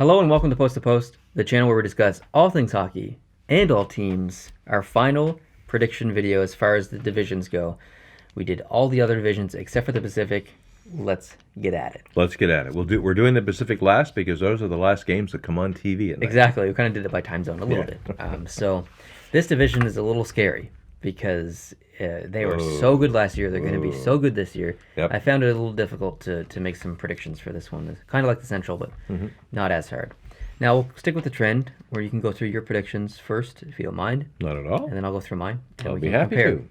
Hello and welcome to Post to Post, the channel where we discuss all things hockey and all teams. Our final prediction video as far as the divisions go. We did all the other divisions except for the Pacific. Let's get at it. Let's get at it. We're doing the Pacific last because those are the last games that come on TV at night. Exactly. We kind of did it by time zone a little bit. So this division is a little scary because they were so good last year. They're going to be so good this year. Yep. I found it a little difficult to make some predictions for this one. It's kind of like the Central, but not as hard. Now, we'll stick with the trend where you can go through your predictions first, if you don't mind. Not at all. And then I'll go through mine. And I'll we be can happy compare. to.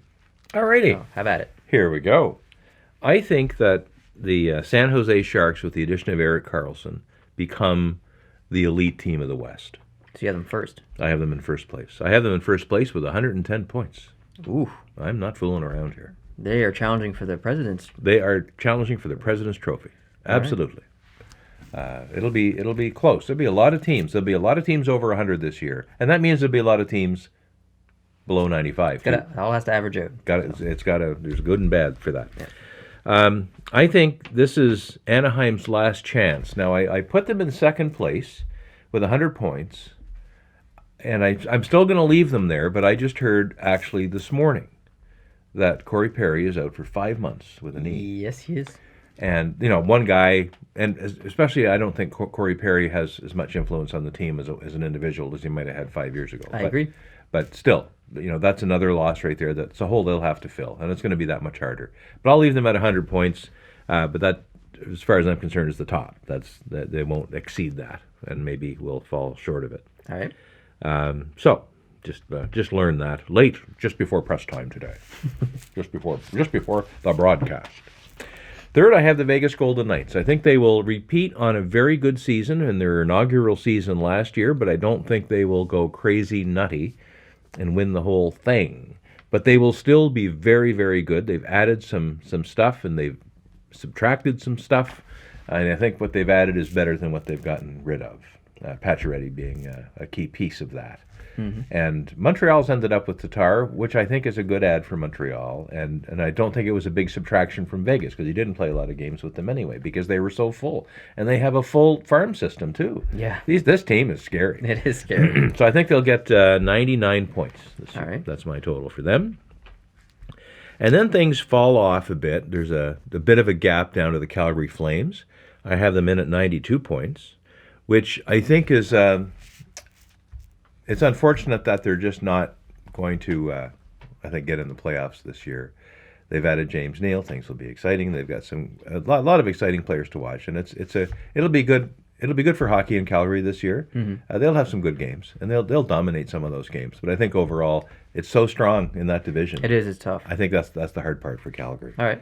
Alrighty. So, have at it. Here we go. I think that the San Jose Sharks, with the addition of Erik Karlsson, become the elite team of the West. So you have them first. I have them in first place. I have them in first place with 110 points. Ooh. I'm not fooling around here. They are challenging for the President's. They are challenging for the President's Trophy. Absolutely. It'll be close. There'll be a lot of teams. There'll be a lot of teams over 100 this year, and that means there'll be a lot of teams below 95. It all has to average out. It's got to. There's good and bad for that. Yeah. I think this is Anaheim's last chance. Now, I put them in second place with 100 points, and I'm still going to leave them there, but I just heard, actually, this morning that Corey Perry is out for 5 months with a knee. Yes, he is. And, one guy, and especially I don't think Corey Perry has as much influence on the team as an individual as he might have had 5 years ago. I agree. But still, that's another loss right there. That's a hole they'll have to fill, and it's going to be that much harder. But I'll leave them at 100 points. But that, as far as I'm concerned, is the top. That they won't exceed that, and maybe will fall short of it. All right. So just learn that late, just before press time today, just before the broadcast. Third, I have the Vegas Golden Knights. I think they will repeat on a very good season in their inaugural season last year, but I don't think they will go crazy nutty and win the whole thing. But they will still be very, very good. They've added some stuff, and they've subtracted some stuff, and I think what they've added is better than what they've gotten rid of. Pacioretty being a key piece of that. Mm-hmm. And Montreal's ended up with Tatar, which I think is a good add for Montreal, and I don't think it was a big subtraction from Vegas because he didn't play a lot of games with them anyway because they were so full. And they have a full farm system too. Yeah. This team is scary. It is scary. So I think they'll get 99 points this year. All right. That's my total for them. And then things fall off a bit. There's a bit of a gap down to the Calgary Flames. I have them in at 92 points, which I think is... It's unfortunate that they're just not going to, I think, get in the playoffs this year. They've added James Neal. Things will be exciting. They've got a lot of exciting players to watch, and it'll be good. It'll be good for hockey in Calgary this year. Mm-hmm. They'll have some good games, and they'll dominate some of those games. But I think overall, it's so strong in that division. It is. It's tough. I think that's the hard part for Calgary. All right.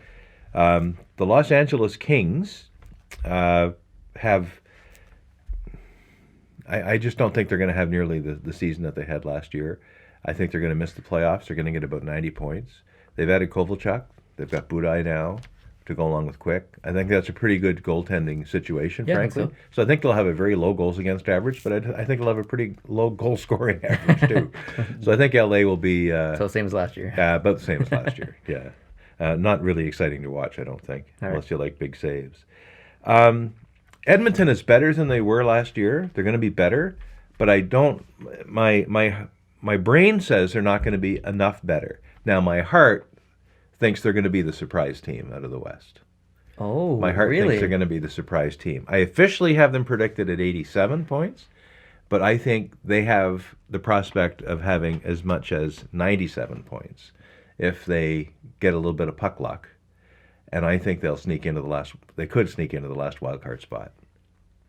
The Los Angeles Kings have. I just don't think they're going to have nearly the season that they had last year. I think they're going to miss the playoffs. They're going to get about 90 points. They've added Kovalchuk. They've got Budaj now to go along with Quick. I think that's a pretty good goaltending situation, frankly. I think so I think they'll have a very low goals against average, but I think they'll have a pretty low goal scoring average too. So I think LA will be... so same as last year. About the same as last year, yeah. Not really exciting to watch, I don't think, unless you like big saves. Edmonton is better than they were last year. They're going to be better, but I don't. My brain says they're not going to be enough better. Now my heart thinks they're going to be the surprise team out of the West. Oh, my heart really? thinks they're going to be the surprise team. I officially have them predicted at 87 points, but I think they have the prospect of having as much as 97 points if they get a little bit of puck luck. And I think they'll sneak into the last. They could sneak into the last wild card spot.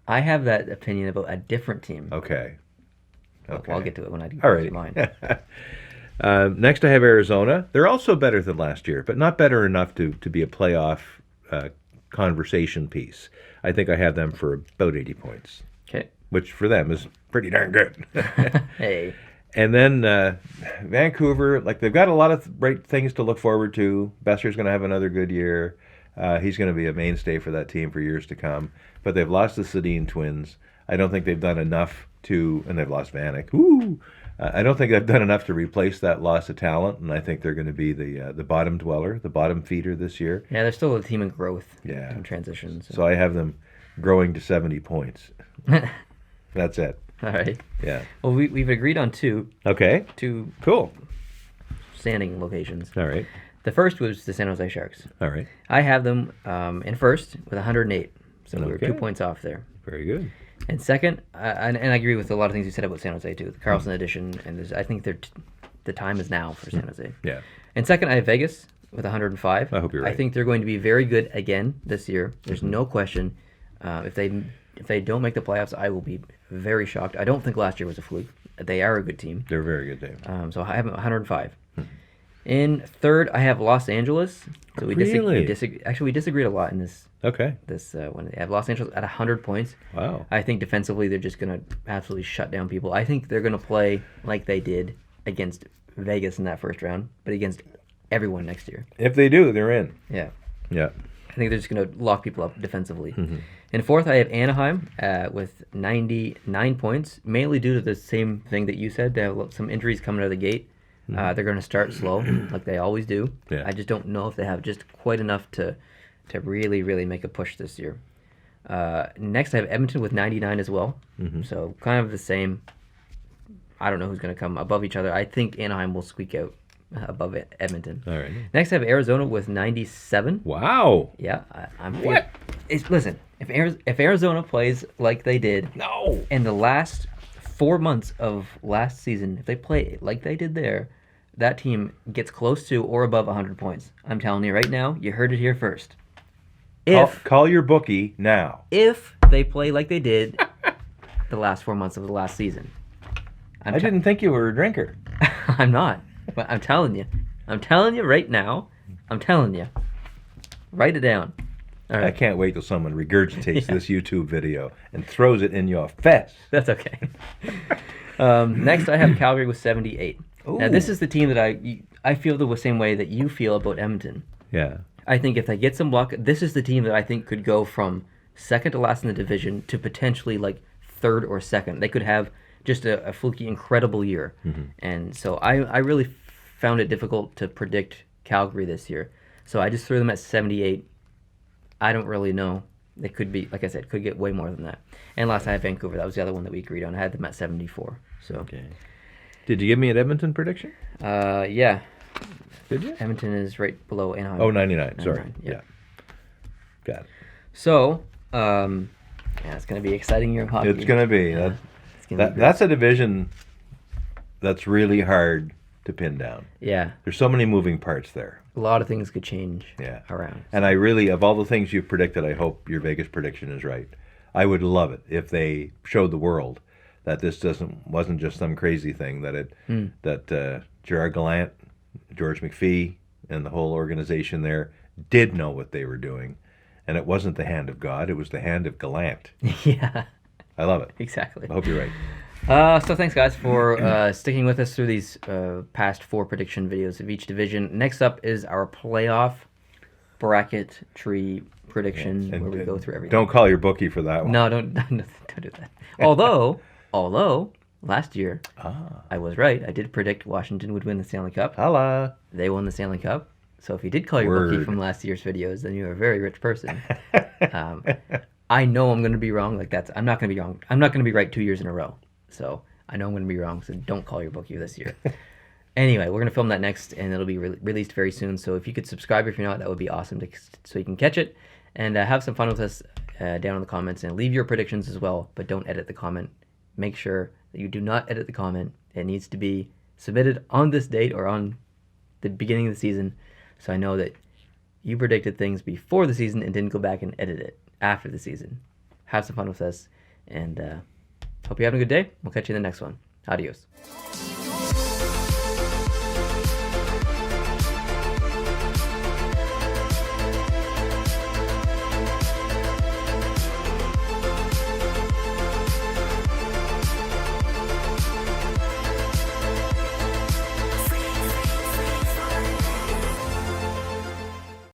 I have that opinion about a different team. Okay. Well, I'll get to it when I do mine. Next, I have Arizona. They're also better than last year, but not better enough to be a playoff conversation piece. I think I have them for about 80 points. Okay. Which for them is pretty darn good. Hey. And then Vancouver, they've got a lot of great things to look forward to. Besser's going to have another good year. He's going to be a mainstay for that team for years to come. But they've lost the Sedin twins. I don't think they've done enough and they've lost Vanek. Woo! I don't think they've done enough to replace that loss of talent, and I think they're going to be the bottom dweller, the bottom feeder this year. Yeah, they're still a team in growth. Yeah. In transitions. So I have them growing to 70 points. That's it. All right. Yeah. Well, we've agreed on two Okay. cool Cool. standing locations. All right. The first was the San Jose Sharks. All right. I have them in first with 108, so we were Okay. 2 points off there. Very good. And second, and I agree with a lot of things you said about San Jose too. The Carlson edition, and I think the time is now for San Jose. Yeah. And second, I have Vegas with 105. I hope you're right. I think they're going to be very good again this year. There's no question. If they don't make the playoffs, I will be very shocked. I don't think last year was a fluke. They are a good team. They're a very good team. So I have 105. In third, I have Los Angeles. So Really? We disagreed a lot in this Okay. one. I have Los Angeles at 100 points. Wow. I think defensively they're just going to absolutely shut down people. I think they're going to play like they did against Vegas in that first round, but against everyone next year. If they do, they're in. Yeah. Yeah. I think they're just going to lock people up defensively. In fourth, I have Anaheim with 99 points, mainly due to the same thing that you said. They have some injuries coming out of the gate. They're going to start slow, like they always do. Yeah. I just don't know if they have just quite enough to really, really make a push this year. Next, I have Edmonton with 99 as well. So kind of the same. I don't know who's going to come above each other. I think Anaheim will squeak out above Edmonton. All right. Next, I have Arizona with 97. Wow. Yeah, I'm. What? Listen, if Arizona plays like they did No. in the last 4 months of last season, if they play like they did there, that team gets close to or above 100 points. I'm telling you right now, you heard it here first. Call your bookie now. If they play like they did the last 4 months of the last season. I didn't think you were a drinker. I'm not. But I'm telling you. I'm telling you right now. I'm telling you. Write it down. All I right. can't wait till someone regurgitates this YouTube video and throws it in your face. That's okay. Next, I have Calgary with 78. Now, this Ooh. is the team that I feel the same way that you feel about Edmonton. Yeah. I think if they get some luck, this is the team that I think could go from second to last in the division to potentially like third or second. They could have just a fluky, incredible year. And so I really found it difficult to predict Calgary this year. So I just threw them at 78. I don't really know. They could be, like I said, could get way more than that. And last I had Vancouver. That was the other one that we agreed on. I had them at 74. So Okay. Did you give me an Edmonton prediction? yeah. Did you? Edmonton is right below Anaheim. Oh, 99. Sorry. 99, yeah. Yeah. Got it. So, yeah, it's going to be exciting year of hockey. It's going to be. Yeah. It's gonna be great. That's a division that's really hard to pin down. Yeah. There's so many moving parts there. A lot of things could change Yeah. around. And I really, of all the things you've predicted, I hope your Vegas prediction is right. I would love it if they showed the world that this wasn't just some crazy thing, that Gerard Gallant, George McPhee, and the whole organization there did know what they were doing. And it wasn't the hand of God, it was the hand of Gallant. Yeah, I love it. exactly. I hope you're right. So thanks, guys, for sticking with us through these past 4 prediction videos of each division. Next up is our playoff bracket tree prediction, And where we go through everything. Don't call your bookie for that one. No, don't do that. Although last year I was right. I did predict Washington would win the Stanley Cup. Holla. They won the Stanley Cup. So if you did call your bookie Word. from last year's videos, then you're a very rich person. I know I'm going to be wrong. I'm not going to be wrong. I'm not going to be right 2 years in a row. So I know I'm going to be wrong. So don't call your bookie this year. Anyway, we're going to film that next, and it'll be released very soon. So if you could subscribe if you're not, that would be awesome, so you can catch it and have some fun with us down in the comments, and leave your predictions as well. But don't edit the comment. Make sure that you do not edit the comment. It needs to be submitted on this date or on the beginning of the season, so I know that you predicted things before the season and didn't go back and edit it after the season. Have some fun with us, and hope you're having a good day. We'll catch you in the next one. Adios.